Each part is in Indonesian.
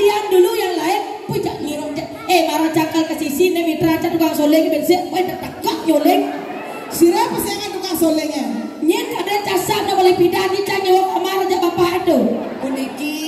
diam dulu yang lain. Pujak ngirong. Marah cakal ke sisi nih mitra cat tukang soleng bensin. Takak nyoleng. Siapa sih yang tukang solengnya? Nyen ada casar na boleh pindah ni cang nyawa kamar aja bapak itu. Uniki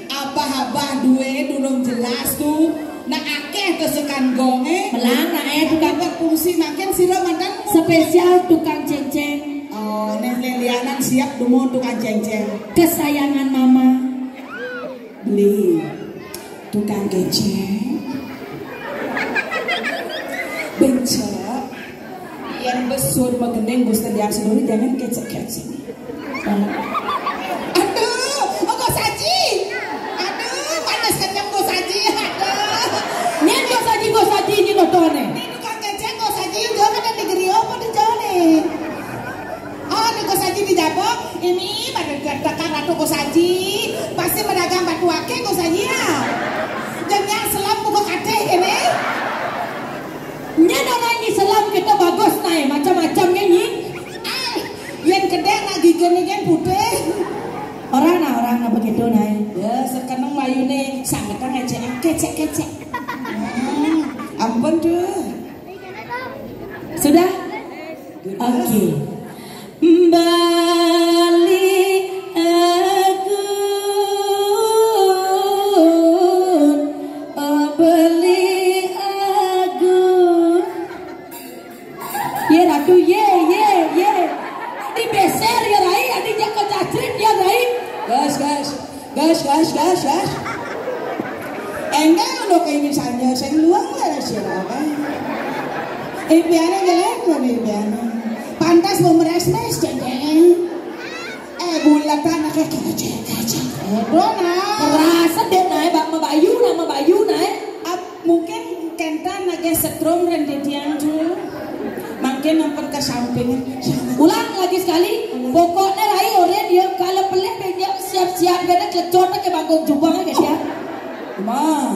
abah-abah duwe durung jelas tuh. Nak akeh kesukaan gonge. Melang na tukang berfungsi makin sira mandan spesial tukang ceng-ceng. Oh, nih lilianan siap demo tukang ceng-ceng. Kesayangan mama. Beli tukang geceng. Bencak yang besar bagendeng Gusti Diang seluruh jangan kecek-kecek. Aduh, kok saji. Aduh, panas kenyang kok saji. Aduh. Nyen kok saji ini notone. Ini tukang geceng kok saji jangan ada negeri apa di jone. Oh, ini kok saji di Jabok. Ini pada tekan ratu kok saji. Pasti pedagang batu ake kok saji ya. Jangan selam buka kate ini. Nyen orang ini selam kita bagus naik macam-macam nyanyi. Yang gede nak gigi putih. Orang na begitu naik. Ya sekarang mayune sangat kecek. Ampun tuh. Sudah? Oke. Bali aku beli aku. Ye ratu ye. Dibeser ya Rai, adi jaka cacrit ya Rai. Gas. Enggak udah kayak misalnya saya luang lah siapa. Biana jelek loh biana. Pantas memeres-mes jadinya. Bulatan kayak kecek. Dona. Kerasa deh naik bak Bayu naik. Mungkin kentan lagi setrum rendet yang tuh. Makin nampak ke samping. Ulang lagi sekali. Pokoknya Rai orang dia kalau pelik dia siap-siap kena klecot ke bangkong jubang aja ya. Ma,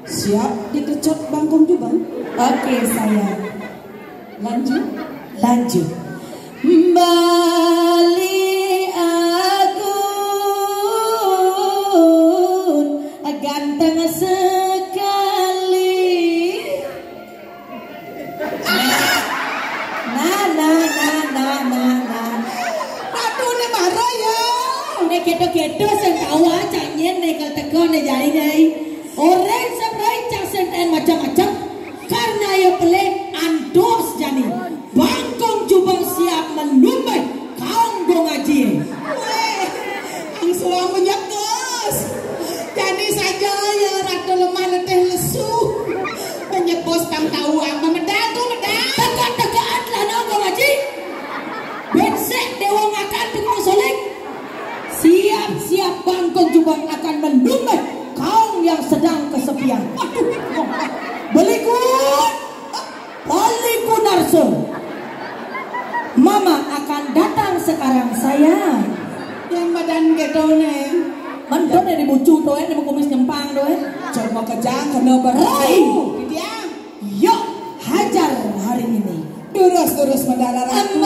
siap dikecot bangkong jubang. Oke sayang. Lanjut. Bali aku ganteng sekali. Ratu ni marah ya. Nek kedo-kedo sing tawa canyen nekel teko ne jari dai. Orang sebenarnya cak senten macam-macam karena ya pelik andos jani. Bangkong jubang siap menumbai kaum go ngaji. Ang suang menyekos. Jadi saja ya ratu lemah letih lesu. Menyekos tam tahu apa medaku. Dekat-dekat lah go ngaji. Bensek dewa ngakan tukang solek. Siap-siap bangkong jubang akan menumbai kaum yang sedang kesepian. Beliku Narso. Mama akan datang sekarang sayang. Yang badan gedone. Mendon dari bucu doa ini kumis nyempang doa. Coba kejang kena Rai. Dia. Yuk hajar hari ini. Terus mendarat ratu.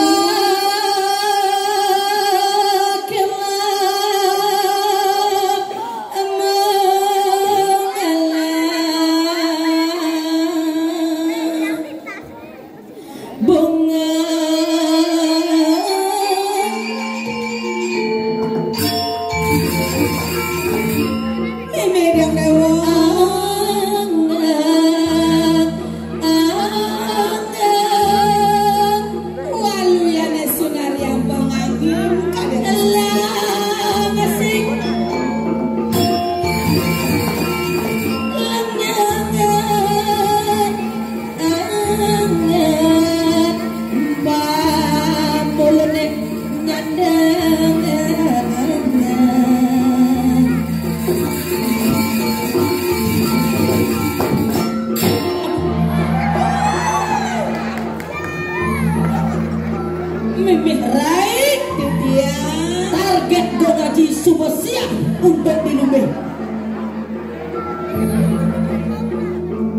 untuk dilumbe.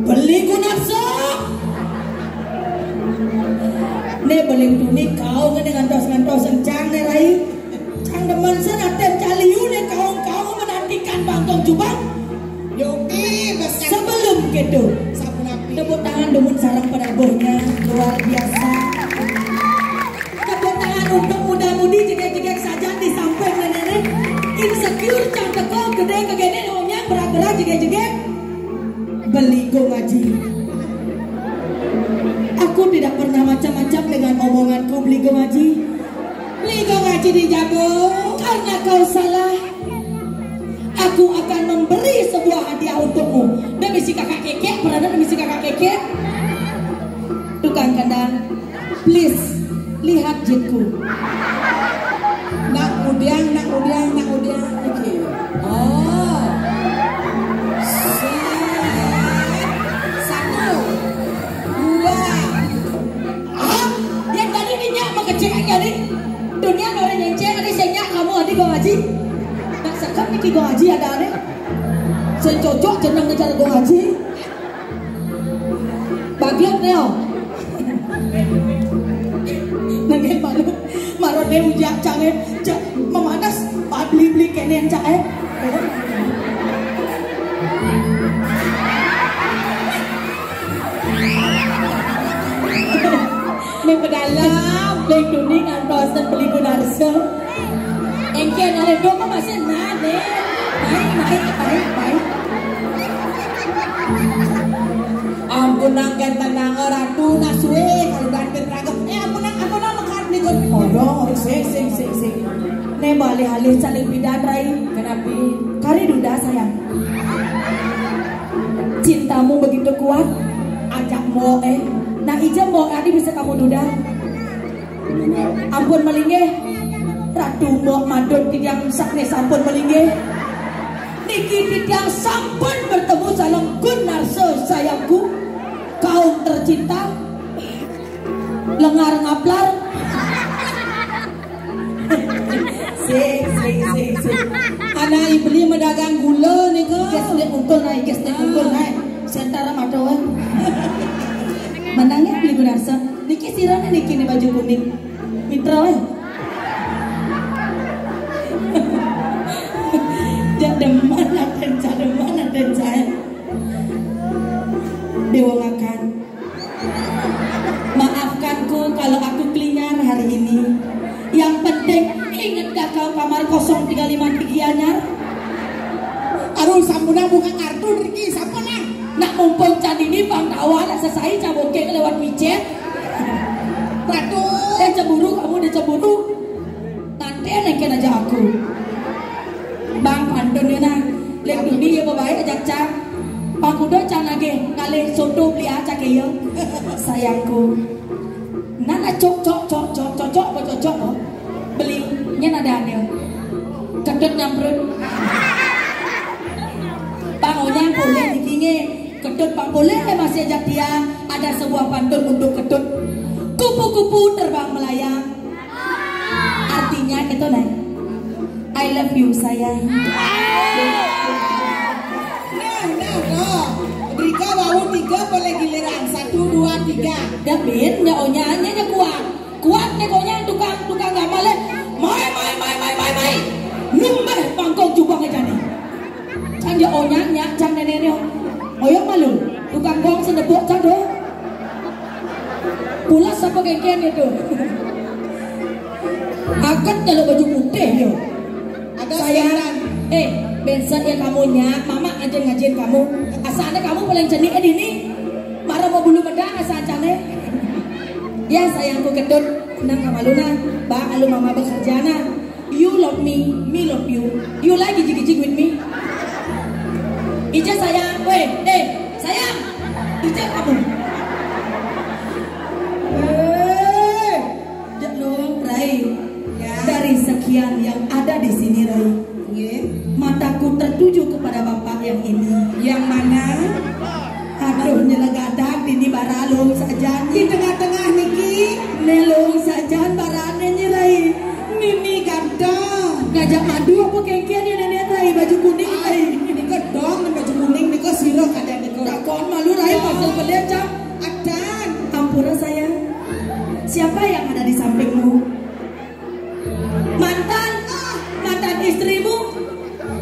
Beli gunaksa. Ne beling tuni kau dengan ngantos encang ne rai. Cang demen senaten caliu ne kau menantikan bangkong jubang. sayur cang teko gede kegene omnya berat-berat jege-jege. Beli go ngaji. Aku tidak pernah macam-macam dengan omonganku beli go ngaji. Beli go ngaji di Jabo. Karena kau salah. Aku akan memberi sebuah hadiah untukmu. Demi si kakak keke, pernah demi si kakak keke. Tukang kandang, please lihat jitku. Nak udiang. Oke. Oh. Satu. Dua. Ah, yang tadi minyak mengecek jadi. Dunia orang yang cek ada senyak kamu adik go ngaji. Nak sekap niki go ngaji ada ada. Saya cocok jeneng ni cara go ngaji. Bagian neo. Nangis malu. Marah dia ujak canggih. Memanas. Beli kene yang cak Ini pedalam Leng duning antosan beli gunarsa Engke nare doma masih nane Baik Ampun angkat tenang ratu naswe kalau banten ragam. Ampun makan nih kon. Odong sing Ne balik halih saling bidan rai. Kenapa? Kari duda sayang. Cintamu begitu kuat. Ajak mo Nah ijam mo adi bisa kamu duda. Ampun melingeh. Ratu mo madon tidiang sakne sampun melingeh. Niki tidiang sampun bertemu salam gunarsa sayangku. Kaum tercinta. Lengar ngaplar. Sik. Anak beli medagang gula nih kok. Gas dia unggul naik. Sentara matoan. Menangnya beli gunarsa. Niki sirane niki nih baju kuning. Mitra weh. Jademan dan saya. Dewongakan. Maafkanku kalau aku kelinyar hari ini. Yang penting ingat gak kau kamar 035 anyar? Aduh sampunang buka kartu Riki sampunang. Nak mumpung can ini bang tawa nak selesai caboke lewat micet. Ratu. Dia cemburu kamu dia cemburu. Nanti naikin aja aku. Bang pandun ya nak. Lek duni ya baik ajak cak. Bang kuda can lagi ngalih soto beli aja kaya. Sayangku. Nana cocok belinya nadanya kedut nyamprut pangonya boleh dikinge kedut bang boleh masih ajak dia ada sebuah pantun untuk kedut kupu-kupu terbang melayang artinya gitu nih I love you sayang. Nah. Rika bau 3 boleh giliran 1, 2, 3. Dapat nyaonya nya kuat nekonya tukang gamal mai numbah pangkong jubang jani can nyaonya nya can nenene oyok malu tukang gong sendebok can do pulas apa kengken itu akan kalau baju putih yo Ada sayang bensin ya kamunya mama aja ngajin kamu asalnya kamu paling jenik ini marah mau bulu medang asalnya ya sayangku kedut nang kamaluna bang alu mama bekerja na you love me love you like gijig with me ija sayang sayang ija kamu Rai ya. Dari sekian yang ada di sini Rai mataku tertuju kepada bapak yang ini. Yang mana? Aduh nyelegadak dini baralung saja Di tengah-tengah niki nelung saja barane nyirai Mimi ganteng ngajak madu apa kengkian ya nenek Rai baju kuning Rai Niko dong baju kuning Niko sirok ada Niko takon malu Rai pasal pelecak Adan ampura saya. Siapa yang ada di sampingmu? Mantan istrimu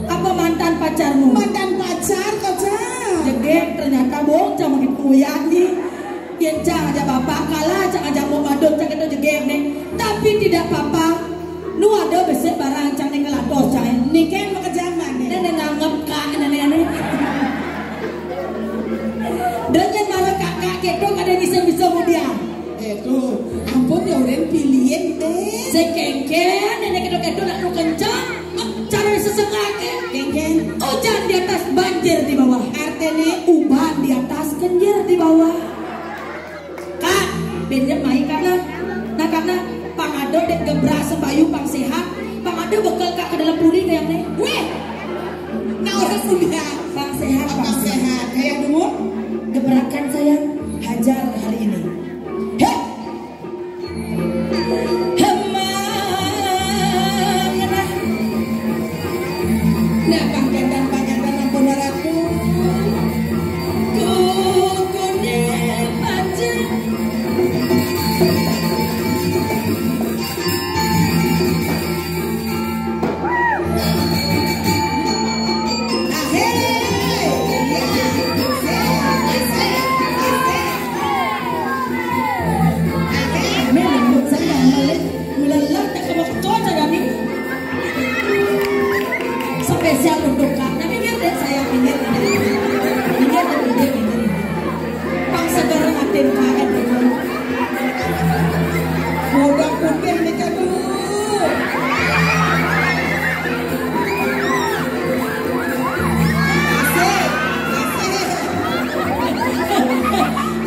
apa mantan pacarmu? Mantan pacar kaca Jegek ternyata bohong sama dipuyat nih. Yang cang aja bapak kalah cang aja mau madon cang itu jegek nih. Tapi tidak apa-apa. Nu ada besek barang cang nih ngelatos cang. Niken bekerja Sekengken nenek kedok-kedok nak nu kencang, cara sesengake. Kengken. Hujan di atas, banjir di bawah. Artinya Uban di atas, kenjir di bawah. Kak, pinjam mai karena, nah karena pangado dek gebras sembayu pang sehat, pangado bekal kak ke dalam puri kayak nih. weh. Nah orang punya Pang sehat, apa sehat kayak dulu. gebrakan saya hajar hari ini. Hei, hemang, Nah pangkatan ampun ratu. kukune pancen. Melembut saya melelah tak kemakcot saya nih. Spesial untuk kak. Nah minggir deh saya minggir deh. Pang segera ngatin kak. Modal putih nih kadu.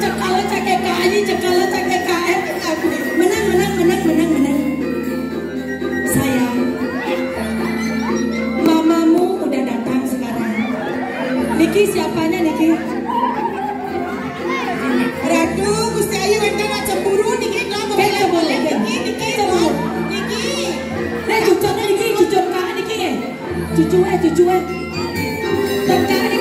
Cekala cakek KI, cekala cakek KF. Menang. Sayang, mamamu udah datang sekarang. Niki siapanya Niki? Ratu Gusti Ayu ente nak cemburu dikit lah. Kayaknya boleh. Niki. Cucu Niki, cucu kak Niki. Cucu. Tengkar